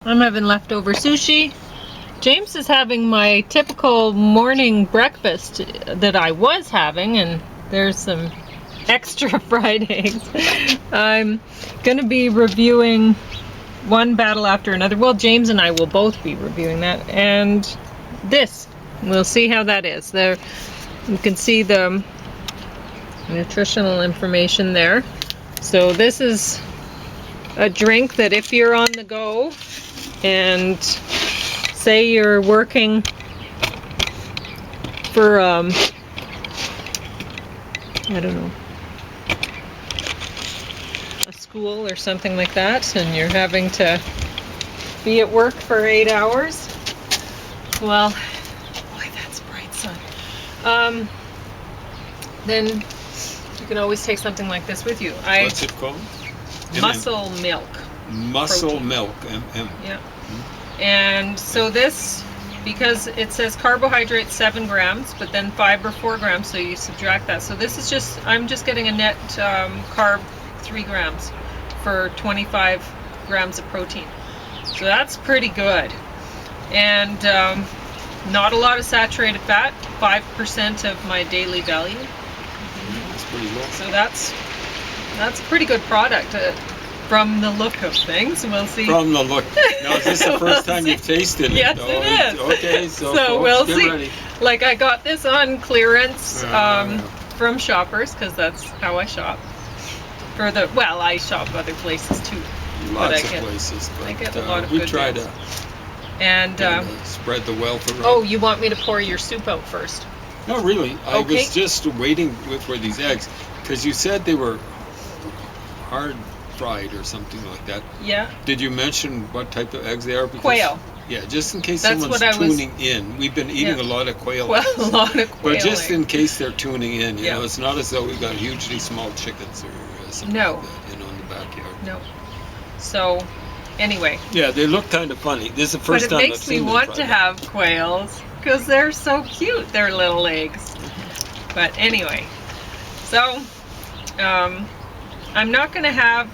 I'm having leftover sushi. James is having my typical morning breakfast that I was having, and there's some extra fried eggs. I'm going to be reviewing one battle after another. Well, James and I will both be reviewing that, and this. We'll see how that is. There, you can see the nutritional information there. So this is a drink that if you're on the go and say you're working for I don't know, a school or something like that, and you're having to be at work for 8 hours, well, boy, that's bright sun, then you can always take something like this with you. What's it called? Muscle milk. Muscle protein. milk. Yeah. And so this, because it says carbohydrates 7 grams, but then fiber 4 grams, so you subtract that. So this is just, I'm just getting a net carb 3 grams for 25 grams of protein. So that's pretty good. And not a lot of saturated fat, 5% of my daily value. That's pretty low. So that's a pretty good product. From the look of things, we'll see. From the look. Now, is this the first time you've tasted it? Yes, Oh, it is. Okay, so folks, we'll get see. ready. Like, I got this on clearance from Shoppers, because that's how I shop. Well, I shop other places too. Lots of places, but I get a lot of we good try deals. to And spread the wealth around. oh, you want me to pour your soup out first? No, really. I Okay. was just waiting for these eggs, because you said they were hard fried or something like that. Yeah. Did you mention what type of eggs they are? Because, Quail. Yeah, just in case That's someone's what I was- tuning in. We've been eating Yeah. a lot of quail Well, eggs. a lot of quail But just in eggs. case they're tuning in, you Yeah. know, it's not as though we got hugely small chickens or something No. like that, you know, in the backyard. No. So, anyway. Yeah, they look kind of funny. This is the first But time it I've makes me seen them want fried to up. have quails because they're so cute, their little eggs. But anyway, so I'm not going to have,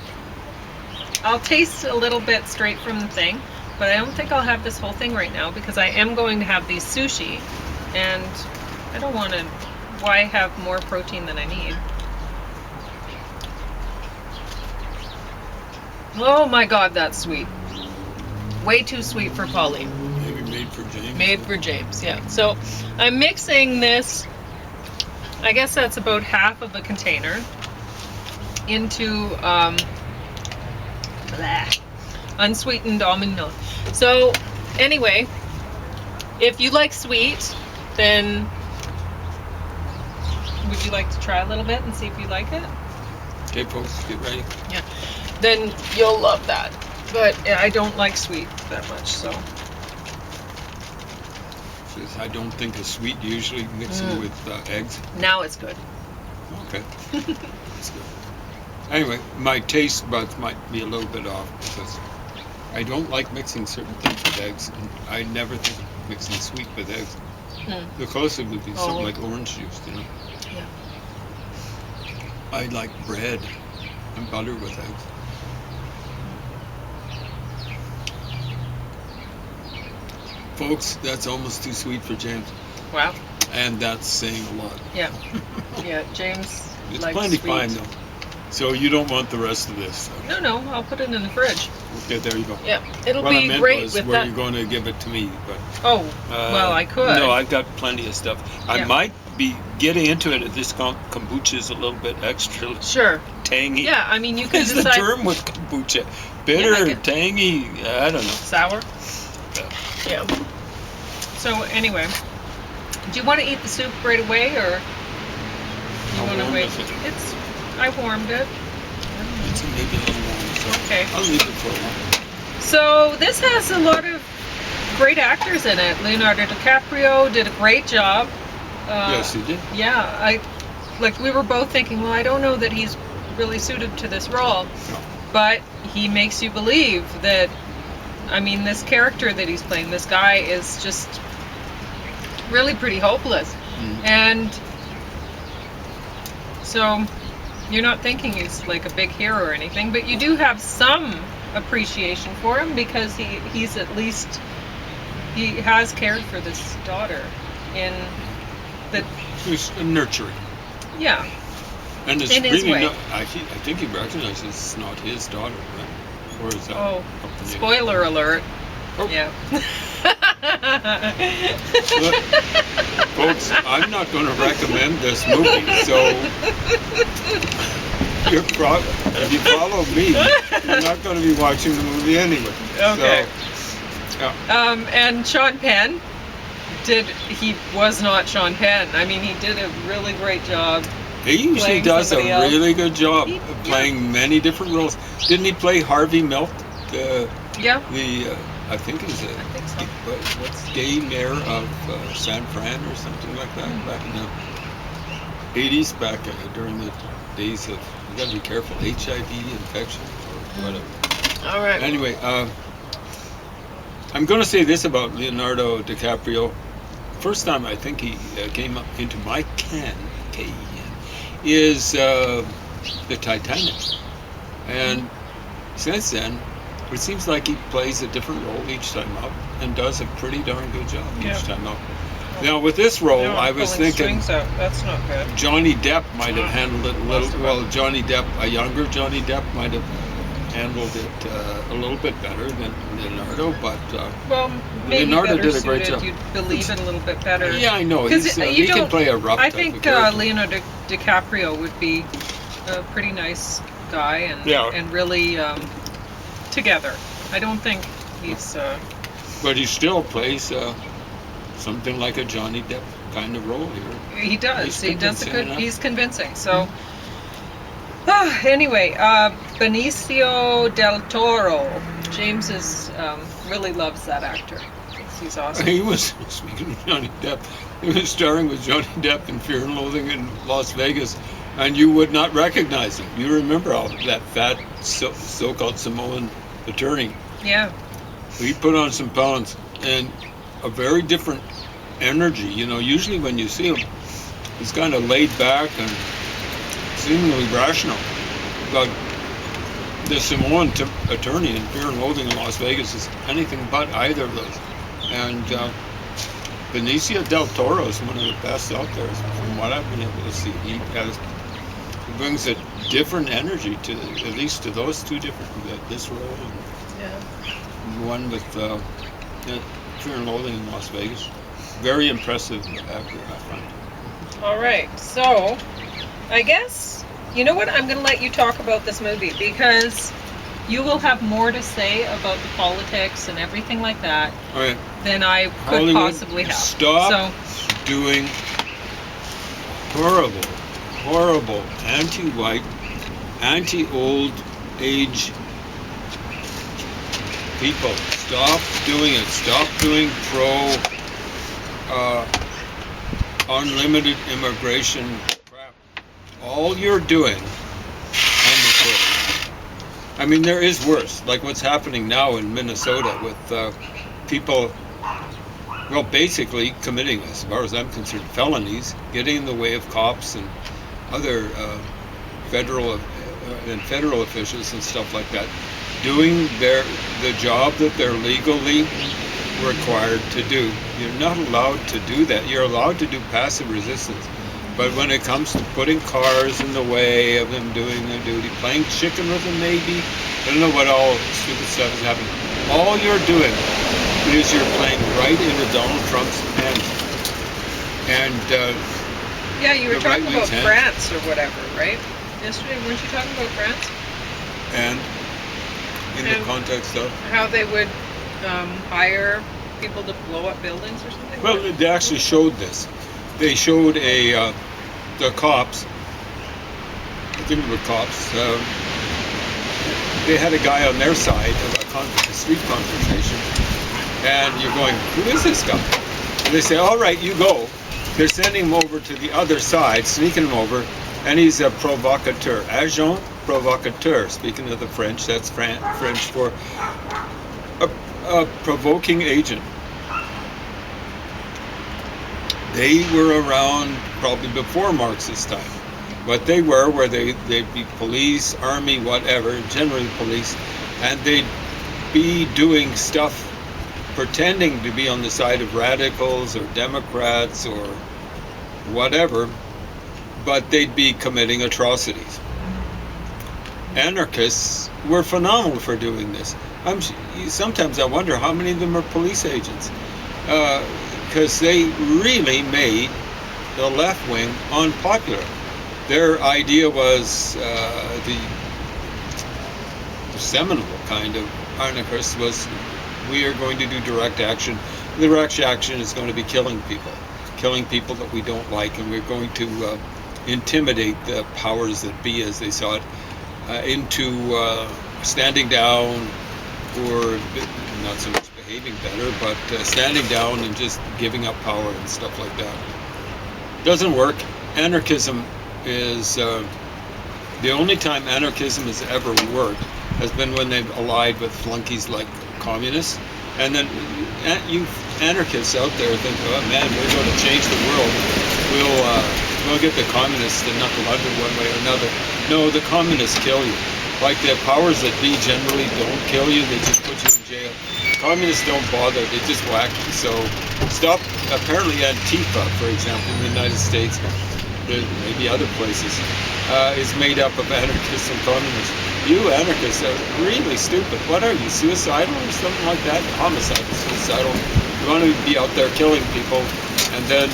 I'll taste a little bit straight from the thing, but I don't think I'll have this whole thing right now because I am going to have these sushi, and I don't want to, why have more protein than I need? Oh my God, that's sweet. Way too sweet for Polly. Maybe made for James. Made for James, yeah. So I'm mixing this, I guess that's about half of a container, into unsweetened almond milk. So anyway, if you like sweet, then would you like to try a little bit and see if you like it? Okay, folks, get ready. Yeah. Then you'll love that. But I don't like sweet that much, so. Says, I don't think of sweet usually mixing with eggs. Now it's good. Okay. That's good. Anyway, my taste buds might be a little bit off because I don't like mixing certain things with eggs. And I never think of mixing sweet with eggs. The closest would be something like orange juice, you know. Yeah. I like bread and butter with eggs. Folks, that's almost too sweet for James. Wow. And that's saying a lot. Yeah. Yeah, James It's likes plenty sweet. fine though. So you don't want the rest of this. So. No, I'll put it in the fridge. Okay, there you go. Yeah, it'll What I be meant great was with were that. you going to give it to me? But Oh, well, I could. No, I've got plenty of stuff. I Yeah. might be getting into it if this kombucha is a little bit extra Sure. tangy. Yeah, I mean, you can Is the decide. term with kombucha bitter, Yeah, I can- tangy? I don't know. Sour. Yeah. So anyway, do you want to eat the soup right away, or you How want to warm wait? is it? I warmed it. It's maybe a little warm, so Okay. I'll leave it for a while. So this has a lot of great actors in it. Leonardo DiCaprio did a great job. Yes, you did. Yeah, we were both thinking, well, I don't know that he's really suited to this role, No. but he makes you believe that, I mean, this character that he's playing, this guy is just really pretty hopeless. And so you're not thinking he's like a big hero or anything, but you do have some appreciation for him because he's at least he has cared for this daughter in the He's nurturing. yeah. And it's In his really way. not. I think he recognizes it's not his daughter, right? Or is that? Oh, up in the air? spoiler alert. Oh. Yeah. Look, folks, I'm not going to recommend this movie, so if you follow me, you're not going to be watching the movie anyway. Okay. So, yeah. And Sean Penn he was not Sean Penn. I mean, he did a really great job. He usually playing does a somebody else. really good job He- of playing many different roles. Didn't he play Harvey Milk? Yeah. I think he's I think so. what's gay mayor of San Fran or something like that back in the 80s, back during the days of, you gotta be careful, HIV infection or whatever. All right. Anyway, I'm going to say this about Leonardo DiCaprio. First time I think he came up into my can, K-E-N, is the Titanic. And since then, it seems like he plays a different role each time up and does a pretty darn good job Yeah. each time up. Now with this role, No, I I'm was pulling thinking strings out. That's not good. Johnny Depp might have handled it a little. Most of Well, Johnny Depp, a younger Johnny Depp, might have handled it a little bit better than Leonardo, but Well, maybe Leonardo better did a great suited. job. You'd believe it a little bit better. yeah, I know 'Cause he you can don't- play a rough I type think of character. Leonardo DiCaprio would be a pretty nice guy and Yeah. and really together. I don't think he's. But he still plays something like a Johnny Depp kind of role here. He does. He's He does a convincing good. enough. He's convincing. So. Anyway, Benicio del Toro. James really loves that actor. Thinks he's awesome. He was, speaking of Johnny Depp, he was starring with Johnny Depp in Fear and Loathing in Las Vegas, and you would not recognize him. You remember all that fat, so-called Samoan attorney. Yeah. He put on some pounds and a very different energy. You know, usually when you see him, he's kind of laid back and seemingly rational. But the Samoan attorney in Fear and Loathing in Las Vegas is anything but either of those. And Benicio del Toro is one of the best out there, from what I've been able to see. He brings a different energy to, at least to those two different, this role and Yeah. one with Fear and Loathing in Las Vegas. Very impressive actor, I find. All right. So, I guess you know what? I'm going to let you talk about this movie because you will have more to say about the politics and everything like that All right. than I could Hollywood, possibly have. Stop doing horrible anti-white, anti-old age people. Stop doing it. Stop doing unlimited immigration crap. All you're doing, I mean, there is worse, like what's happening now in Minnesota with people, well, basically committing, as far as I'm concerned, felonies, getting in the way of cops and other federal officials and stuff like that, doing the job that they're legally required to do. You're not allowed to do that. You're allowed to do passive resistance. But when it comes to putting cars in the way of them doing their duty, playing chicken with them maybe, I don't know what all stupid stuff is happening. All you're doing is you're playing right into Donald Trump's hands. And Yeah, you were the talking right about wing's hands. France or whatever, right? Yesterday, weren't you talking about France? And in the And context of, how they would hire people to blow up buildings or something? well, they actually showed this. They showed the cops. I think it were cops. They had a guy on their side of a street confrontation, and you're going, "Who is this guy?" And they say, "All right, you go." They're sending him over to the other side, sneaking him over, and he's a provocateur, agent provocateur. Speaking of the French, that's French for a provoking agent. They were around probably before Marx's time, but they were where they'd be police, army, whatever, generally police, and they'd be doing stuff pretending to be on the side of radicals or Democrats or whatever, but they'd be committing atrocities. Anarchists were phenomenal for doing this. Sometimes I wonder how many of them are police agents, because they really made the left wing unpopular. Their idea was the seminal kind of anarchist was, we are going to do direct action. The direct action is going to be killing people that we don't like, and we're going to intimidate the powers that be, as they saw it, into standing down, or not so much behaving better, but standing down and just giving up power and stuff like that. Doesn't work. Anarchism is the only time anarchism has ever worked has been when they've allied with flunkies like communists. And then you anarchists out there think, oh man, we're going to change the world. We'll get the communists to knuckle under one way or another. No, the communists kill you. Like the powers that be generally don't kill you, they just put you in jail. Communists don't bother, they just whack you. So stop. Apparently Antifa, for example, in the United States, maybe other places, is made up of anarchists and communists. You anarchists are really stupid. What are you, suicidal or something like that? Homicidal, suicidal. You want to be out there killing people, and then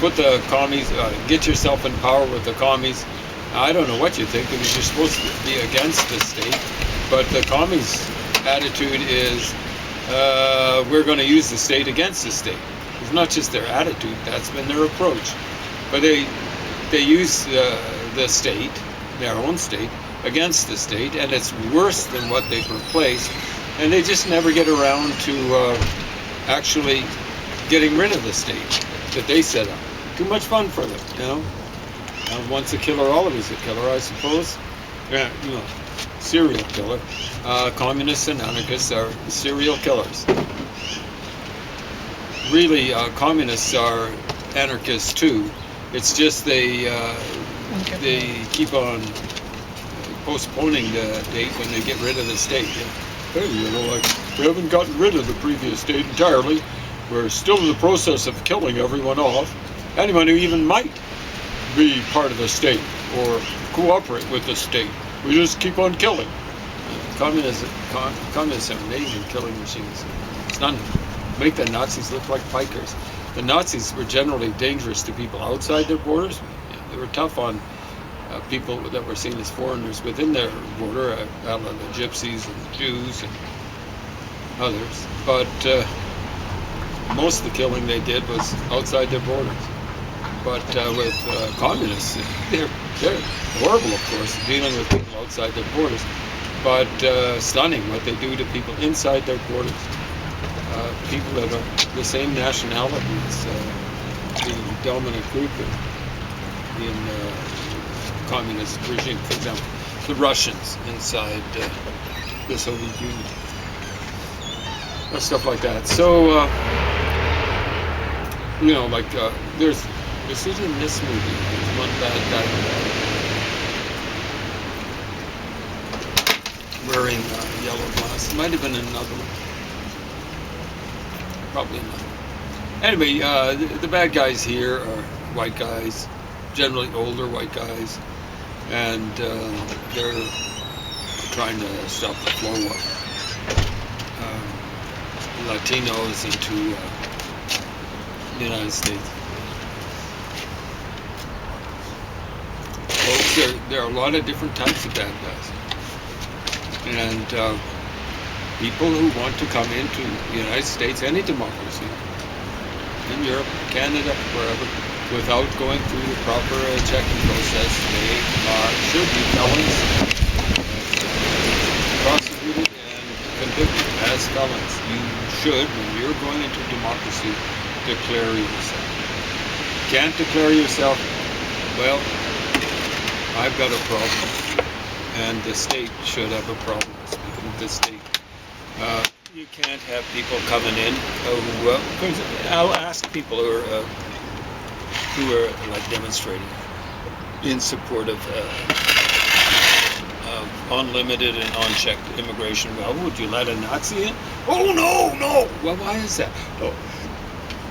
put the commies, get yourself in power with the commies. I don't know what you think, because you're supposed to be against the state, but the commies' attitude is we're going to use the state against the state. It's not just their attitude, that's been their approach. But they use the state, their own state, against the state, and it's worse than what they've replaced, and they just never get around to actually getting rid of the state that they set up. Too much fun for them, you know. Once a killer, always a killer, I suppose. Yeah, you know, serial killer. Communists and anarchists are serial killers. Really, communists are anarchists too. It's just they keep on postponing the date when they get rid of the state. Hey, you know, like, we haven't gotten rid of the previous state entirely. We're still in the process of killing everyone off. Anyone who even might be part of the state or cooperate with the state. We just keep on killing. Communists are amazing killing machines. It's not make the Nazis look like pikers. The Nazis were generally dangerous to people outside their borders. They were tough on people that were seen as foreigners within their border, the gypsies and Jews and others. But most of the killing they did was outside their borders. But with communists, they're horrible, of course, dealing with people outside their borders. But stunning what they do to people inside their borders. People that are the same nationality as the dominant group in communist regime. For example, the Russians inside the Soviet Union. Or stuff like that. So, you know, like there's in this movie, there's one bad guy wearing yellow glasses. Might have been another one. Probably not. Anyway, the bad guys here are white guys, generally older white guys, and they're trying to stop the flow of Latinos into the United States. Folks, there are a lot of different types of bad guys, and people who want to come into the United States, any democracy, in Europe, Canada, wherever, without going through the proper checking process, they should be felons, prosecuted and convicted as felons. You should, when you're going into democracy, declare yourself. Can't declare yourself, well, I've got a problem, and the state should have a problem. Speaking of the state, you can't have people coming in who I'll ask people who are like demonstrating in support of unlimited and unchecked immigration. Well, would you let a Nazi in? Oh, no, no. Well, why is that? Oh,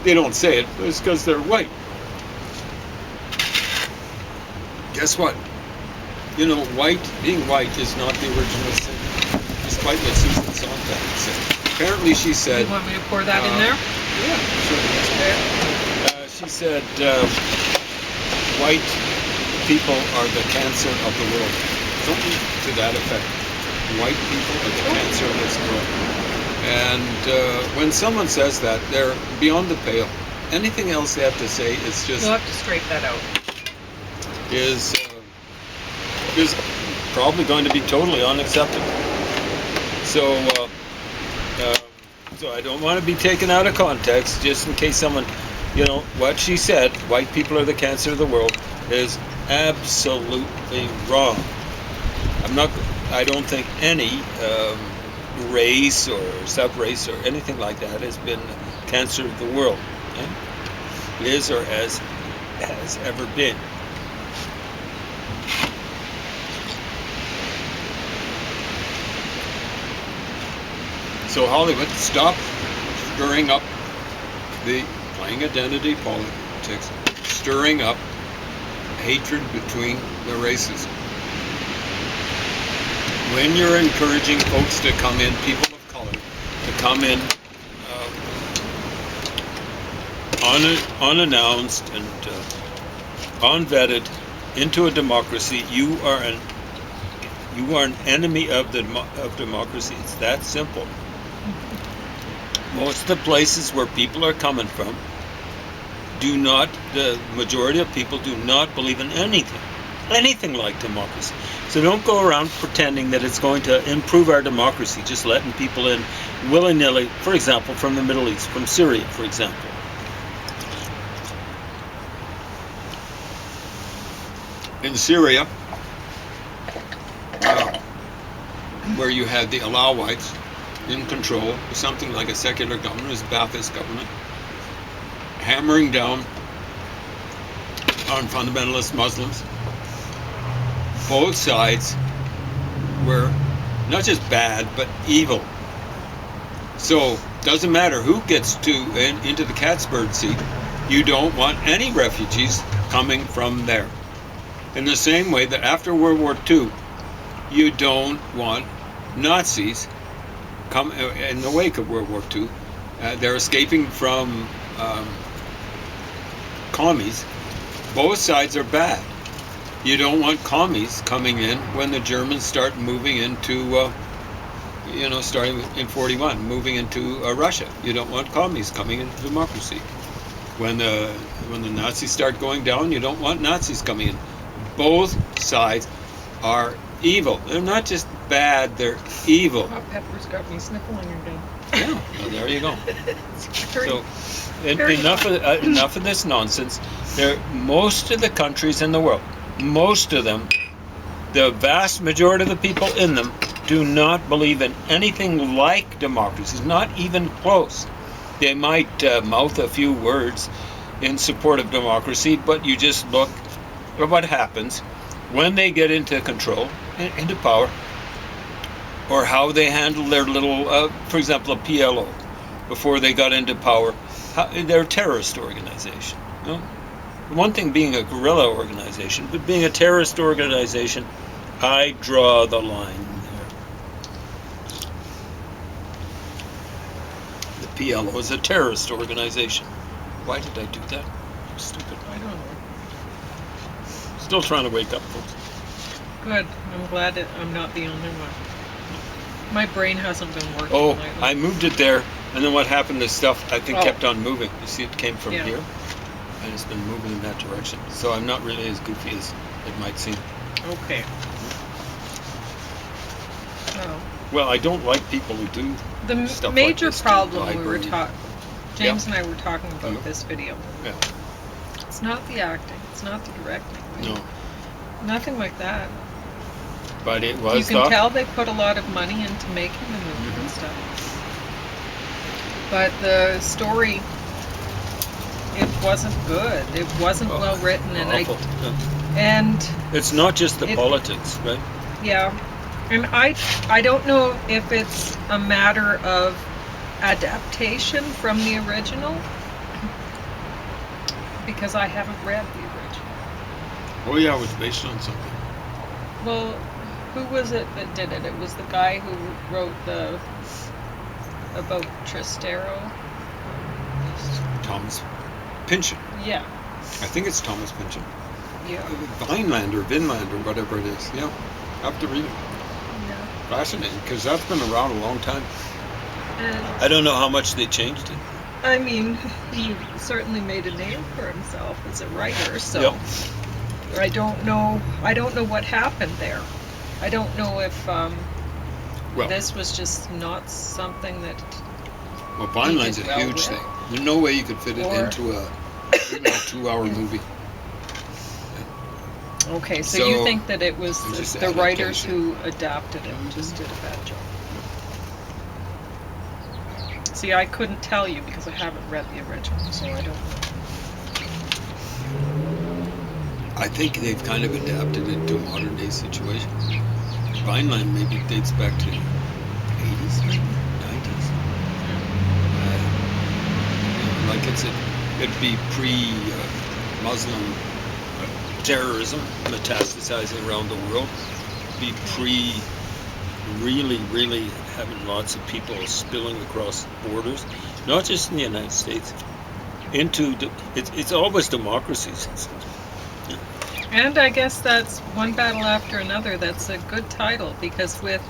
they don't say it. It's because they're white. Guess what? You know, being white is not the original sin, despite what Susan Sontag said. Apparently she said... You want me to pour that in there? Yeah, sure. She said, white people are the cancer of the world. Something to that effect. White people are the cancer of this world. And when someone says that, they're beyond the pale. Anything else they have to say is just... You'll have to straighten that out. Is probably going to be totally unacceptable. So I don't want to be taken out of context, just in case someone, you know, what she said, white people are the cancer of the world, is absolutely wrong. I don't think any race or sub-race or anything like that has been cancer of the world. Okay? Is or has ever been. So Hollywood, stop stirring up playing identity politics, stirring up hatred between the races. When you're encouraging folks to come in, people of color, to come in unannounced and unvetted into a democracy, you are an enemy of democracy. It's that simple. Most of the places where people are coming from the majority of people do not believe in anything like democracy. So don't go around pretending that it's going to improve our democracy, just letting people in willy-nilly, for example, from the Middle East, from Syria, for example. In Syria, where you had the Alawites in control, something like a secular government, it was a Ba'athist government, hammering down on fundamentalist Muslims. Both sides were not just bad, but evil. So, doesn't matter who gets into the cat's bird seat, you don't want any refugees coming from there. In the same way that after World War II, you don't want Nazis come in the wake of World War II. They're escaping from commies. Both sides are bad. You don't want commies coming in when the Germans start moving into, starting in 41, moving into Russia. You don't want commies coming into democracy. When the Nazis start going down, you don't want Nazis coming in. Both sides are evil. They're not just bad, they're evil. Hot pepper's got me sniffling again. Yeah, well, there you go. So, enough of this nonsense. Most of the countries in the world, most of them, the vast majority of the people in them, do not believe in anything like democracy, not even close. They might mouth a few words in support of democracy, but you just look at what happens when they get into control, into power, or how they handle their little, for example, a PLO, before they got into power. They're a terrorist organization. You know? One thing being a guerrilla organization, but being a terrorist organization, I draw the line there. The PLO is a terrorist organization. Why did I do that? I'm stupid. I don't know. Still trying to wake up, folks. Good. I'm glad that I'm not the only one. My brain hasn't been working lately. I moved it there, and then what happened, the stuff, I think, kept on moving. You see, it came from here, and it's been moving in that direction. So I'm not really as goofy as it might seem. Okay. Oh. Well, I don't like people who do stuff The major like this problem we were talking, James and I were talking about this video. Yeah. It's not the acting. It's not the directing. No. Nothing like that. But it was. You can tell they put a lot of money into making the movie and stuff. But the story, it wasn't good. It wasn't well written, and awful. and it's not just the politics, right? Yeah, And I don't know if it's a matter of adaptation from the original, because I haven't read the original. Oh yeah, it was based on something. Well, who was it that did it? It was the guy who wrote about Tristero. Thomas Pynchon. Yeah. I think it's Thomas Pynchon. Yeah. Vineland or Vinland or whatever it is. Yeah, I have to read it. Yeah. Fascinating, because that's been around a long time. And I don't know how much they changed it. I mean, he certainly made a name for himself as a writer, so Yep. I don't know what happened there. I don't know if Well, this was just not something that well, Vineland's a did well huge with. thing. There's no way you could fit it Or- into a 2-hour movie. Okay, so So, you think that it was it's just the writers adaptation. who adapted it just did a bad job. See, I couldn't tell you because I haven't read the original, so I don't know. I think they've kind of adapted it to a modern day situation. Vineland maybe dates back to 80s, maybe 90s. Like it'd be pre-Muslim terrorism metastasizing around the world. Be pre really having lots of people spilling across borders, not just in the United States. It's always democracies. And I guess that's One Battle After Another. That's a good title because with,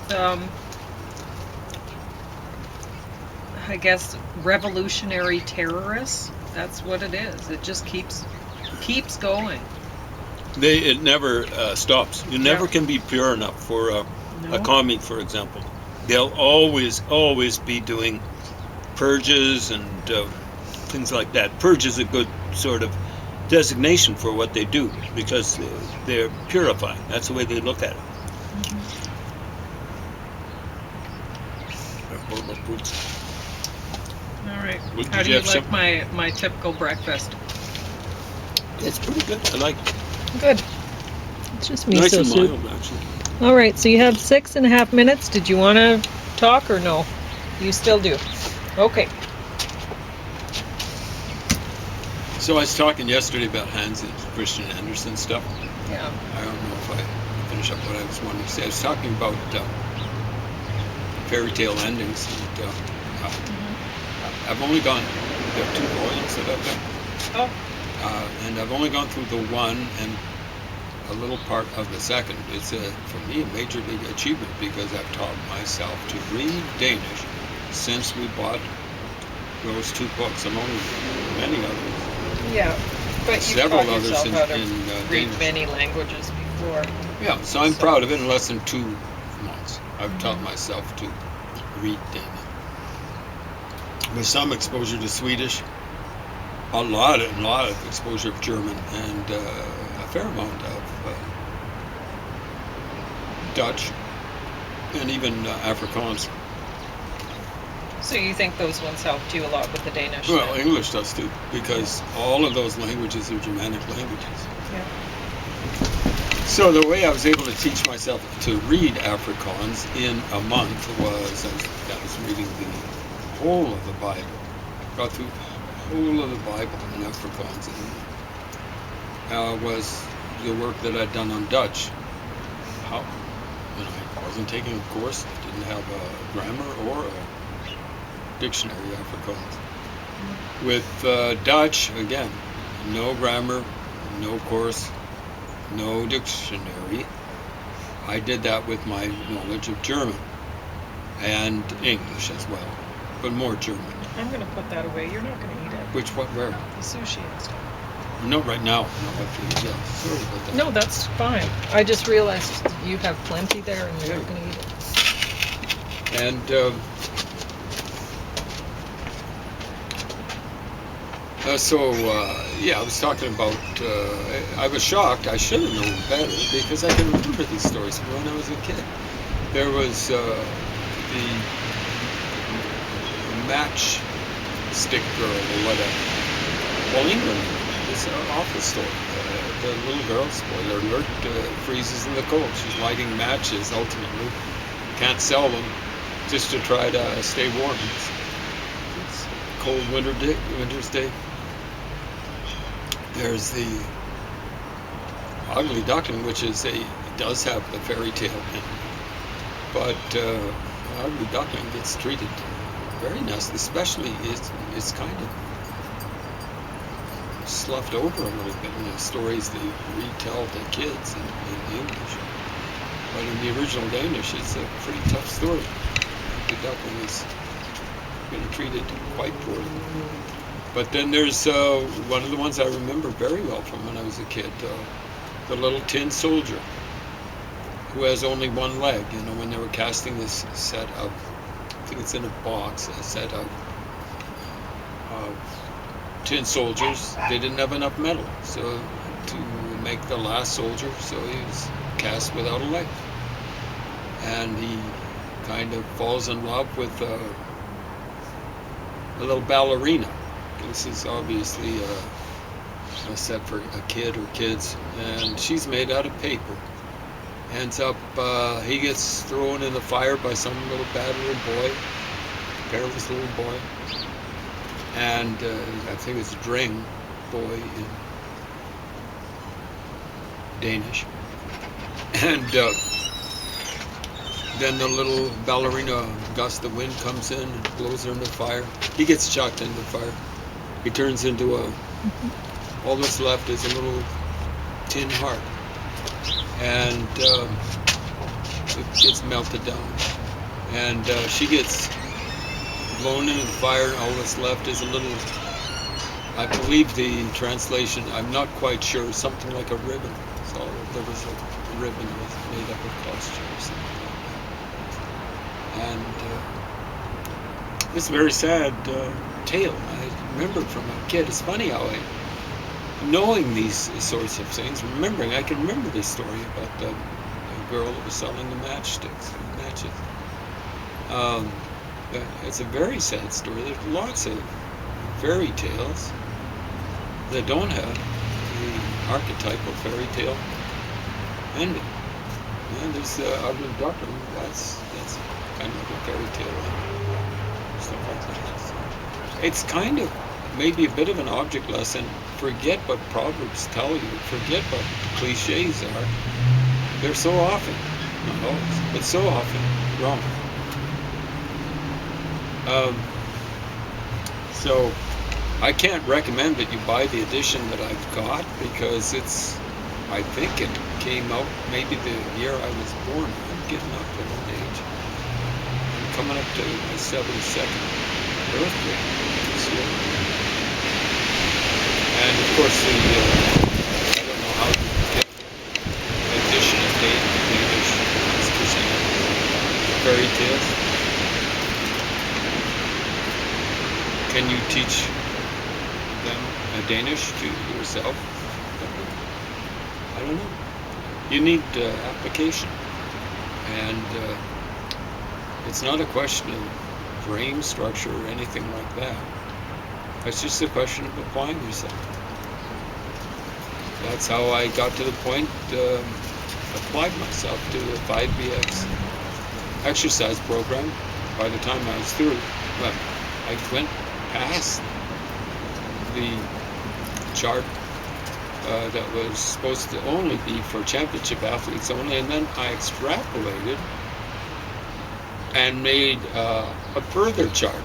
I guess, revolutionary terrorists, that's what it is. It just keeps going. It never stops. You never Yeah. can be pure enough for a No? commie, for example. They'll always be doing purges and things like that. Purge is a good sort of designation for what they do because they're purifying. That's the way they look at it. They're horrible brutes. All right. Well, How did do you you have like some- my typical breakfast? It's pretty good. I like it. Good. It's just miso Nice and soup. mild, actually. All right, so you have 6.5 minutes. Did you want to talk or no? You still do. Okay. So I was talking yesterday about Hans and Christian Andersen stuff. Yeah. I don't know if I finish up what I was wanting to say. I was talking about fairy tale endings. And, I've only gone, there are 2 volumes that I've done. Oh. And I've only gone through the one and a little part of the second. It's for me a major league achievement because I've taught myself to read Danish since we bought those 2 books, among many others. Yeah. But you Several taught others yourself how to in read Danish. many languages before. Yeah, so I'm proud of it in less than 2 months. I've taught myself to read Danish. With some exposure to Swedish, a lot of exposure of German, and a fair amount of Dutch, and even Afrikaans. So you think those ones helped you a lot with the Danish? Well, then? English does too, because all of those languages are Germanic languages. Yeah. So the way I was able to teach myself to read Afrikaans in a month was I was reading the whole of the Bible. Got through the whole of the Bible in Afrikaans. And was the work that I'd done on Dutch. How, I wasn't taking a course, didn't have a grammar or a dictionary Afrikaans. With Dutch, again, no grammar, no course, no dictionary. I did that with my knowledge of German and English as well, but more German. I'm going to put that away. You're not going to eat it. Where? The sushi and stuff. No, right now. No, yeah, sorry about that. No, that's fine. I just realized you have plenty there and you're not going to eat it. And I was talking about, I was shocked. I should have known better because I can remember these stories from when I was a kid. There was the matchstick girl or whatever. Well, England, it's an awful story. The little girl, spoiler alert, freezes in the cold. She's lighting matches ultimately can't sell them just to try to stay warm. It's a cold winter's day. There's the ugly duckling, which is it does have the fairy tale in it, but ugly duckling gets treated very nicely. Especially it's kind of sloughed over a little bit in the stories they retell to kids in English. But in the original Danish, it's a pretty tough story. The duckling is been treated quite poorly. But then there's one of the ones I remember very well from when I was a kid, the little tin soldier who has only one leg. You know, when they were casting this set of, I think it's in a box, a set of tin soldiers, they didn't have enough metal, so to make the last soldier, so he was cast without a leg. And he kind of falls in love with a little ballerina. This is obviously a set for a kid or kids, and she's made out of paper. Ends up, he gets thrown in the fire by some little bad little boy, careless little boy. And I think it's Dring boy in Danish. And then the little ballerina gust of wind comes in and blows her into the fire. He gets chucked into the fire. He turns into all that's left is a little tin heart. And it gets melted down. And she gets blown into the fire, and all that's left is a little, I believe the translation, I'm not quite sure, something like a ribbon. So there was a ribbon that was made up of costume or something like that. And it's a very sad tale. I remember from a kid. It's funny how knowing these sorts of things, I can remember this story about the girl that was selling the matchsticks, matches. It's a very sad story. There's lots of fairy tales that don't have the archetypal fairy tale ending. And there's Ugly Duckling. That's kind of like a fairy tale stuff like that. So it's kind of maybe a bit of an object lesson. Forget what proverbs tell you. Forget what cliches are. They're so often, not always, but so often wrong. So I can't recommend that you buy the edition that I've got, because I think it came out maybe the year I was born. I'm getting up to old age. I'm coming up to my 72nd birthday this year. And of course I don't know how you get the edition of Danish fairy tales. Can you teach them Danish to yourself? I don't know. You need application. And it's not a question of brain structure or anything like that. It's just a question of applying yourself. That's how I got to the point, applied myself to the 5BX exercise program. By the time I was through, well, I went past the chart that was supposed to only be for championship athletes only, and then I extrapolated and made a further chart